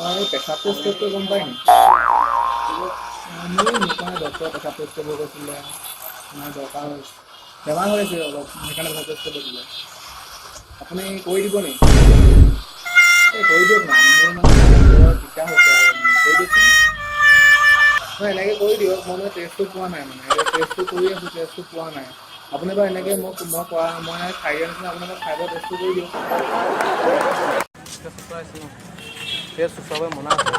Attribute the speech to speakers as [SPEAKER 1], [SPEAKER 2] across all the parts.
[SPEAKER 1] এই পেচাব টেষ্ট কৰিব গম পায় নি? মোৰ নিকনে ডক্টৰে পেচাব টেষ্ট কৰিব কৈছিলে, মানে দৰকাৰ হৈছে, বেমাৰ হৈছে অলপ, সেইকাৰণে পেচাব টেষ্ট কৰিব দিলে। আপুনি কৰি দিব নি? এই কৰি দিয়ক না, মোৰ মানে বৰ দিগদাৰ হৈছে আৰু কৰি দিয়কচোন। নহয় এনেকৈ কৰি দিয়ক, মই মানে টেষ্টটো পোৱা নাই, মানে এতিয়া টেষ্টটো কৰি আছোঁ, টেষ্টটো পোৱা নাই। আপুনি বাৰু এনেকৈ মই খাই দিয়া নিচিনা আপোনালোকে খাই দিয়া টেষ্টটো কৰি দিয়ক। টেষ্ট চুচৰাব মনা আছে,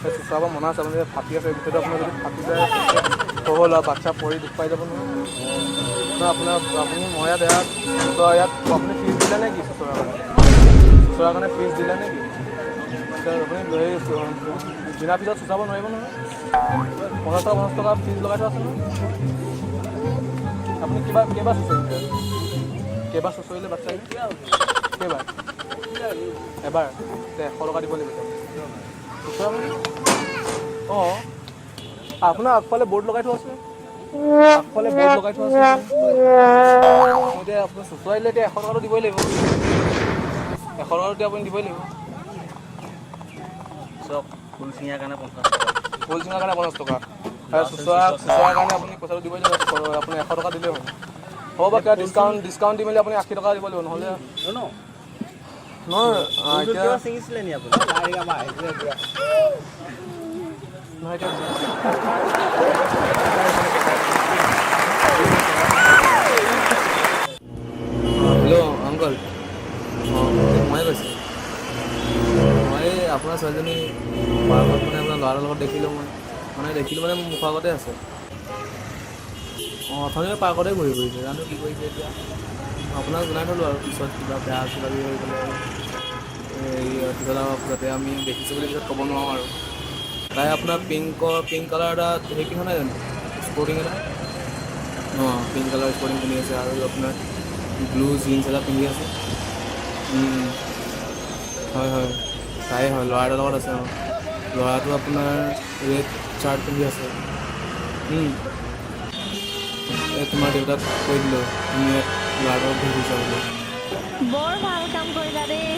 [SPEAKER 1] টেষ্ট চুচৰাব মনা আছে, আপুনি ফাটি আছে, গোটেইটো আপোনাৰ যদি ফাটি যায় হ'ল আৰু বাচ্ছা পৰি দুখ পাই যাব নহয়। আপুনি মই ইয়াত আপুনি ফিজ দিলে নে কি চুচৰাৰ কাৰণে ফিজ দিলে নে কি? আপুনি দিনাৰ পিছত চুচাব নোৱাৰিব নহয়, 50 টকা ফিজ লগাই থোৱা আছে নহয়। আপুনি কেইবাৰ চুচৰিলে? কেইবাৰ চুচৰিলে বাচ্ছাই? কেইবাৰ? এবাৰ? 100 টকা দিব লাগিব। অঁ, আপোনাৰ আগফালে বৰ্ড লগাই থোৱা আছে, আগফালে বৰ্ড লগাই থোৱা আছে। এতিয়া আপুনি চুচৰাই দিলে এতিয়া 100 টকাটো দিবই লাগিব, 100 টকাটো এতিয়া আপুনি দিবই লাগিব।
[SPEAKER 2] চক ফুল চিঙাৰ কাৰণে 50 টকা,
[SPEAKER 1] ফুল চিঙাৰ কাৰণে 50 টকা, চুচৰাৰ কাৰণে আপুনি পইচাটো দিবই লাগিব, আপুনি 100 টকা দিলেই হ'ল। হ'ব বাৰু, কিবা ডিছকাউণ্ট দি মেলি আপুনি 80 টকা দিব লাগিব, নহ'লে নহয় এতিয়া
[SPEAKER 2] চিঙিছিলে নি আপুনি?
[SPEAKER 1] নহয় এতিয়া হেল্ল' আংকল, অঁ ময়ে কৈছোঁ। মই আপোনাৰ ছোৱালীজনী পাৰ্কত মানে আপোনাৰ ল'ৰাটোৰ লগত দেখিলোঁ, মানে মোৰ মুখৰ আগতে আছে। অঁ, অথনিয়ে পাৰ্কতে ঘূৰি ফুৰিছে, জানো কি কৰিছে এতিয়া। আপোনাক জনাই থ'লোঁ আৰু পিছত কিবা বেয়া কিবা কিবি হৈ গ'লে পিছত আৰু যাতে আমি দেখিছোঁ বুলি পিছত ক'ব নোৱাৰোঁ আৰু। তাই আপোনাৰ পিংক কালাৰ এটা হেৰি পিন্ধা নাই জানো, স্পৰ্টিং এটা? অঁ, পিংক কালাৰ স্পৰ্টিং পিন্ধি আছে আৰু আপোনাৰ ব্লু জিন্স এটা পিন্ধি আছে। হয় হয়, তাই হয়, ল'ৰা এটাৰ লগত আছে। অঁ, ল'ৰাটো আপোনাৰ ৰেড চাৰ্ট পিন্ধি আছে। এই তোমাৰ দেউতাক কৈ দিলোঁ, তুমি ইয়াত ল'ৰাটোৰ লগত ঘূৰি ফুৰিছা বুলি।
[SPEAKER 3] বৰ ভাল কাম কৰিলা দেই।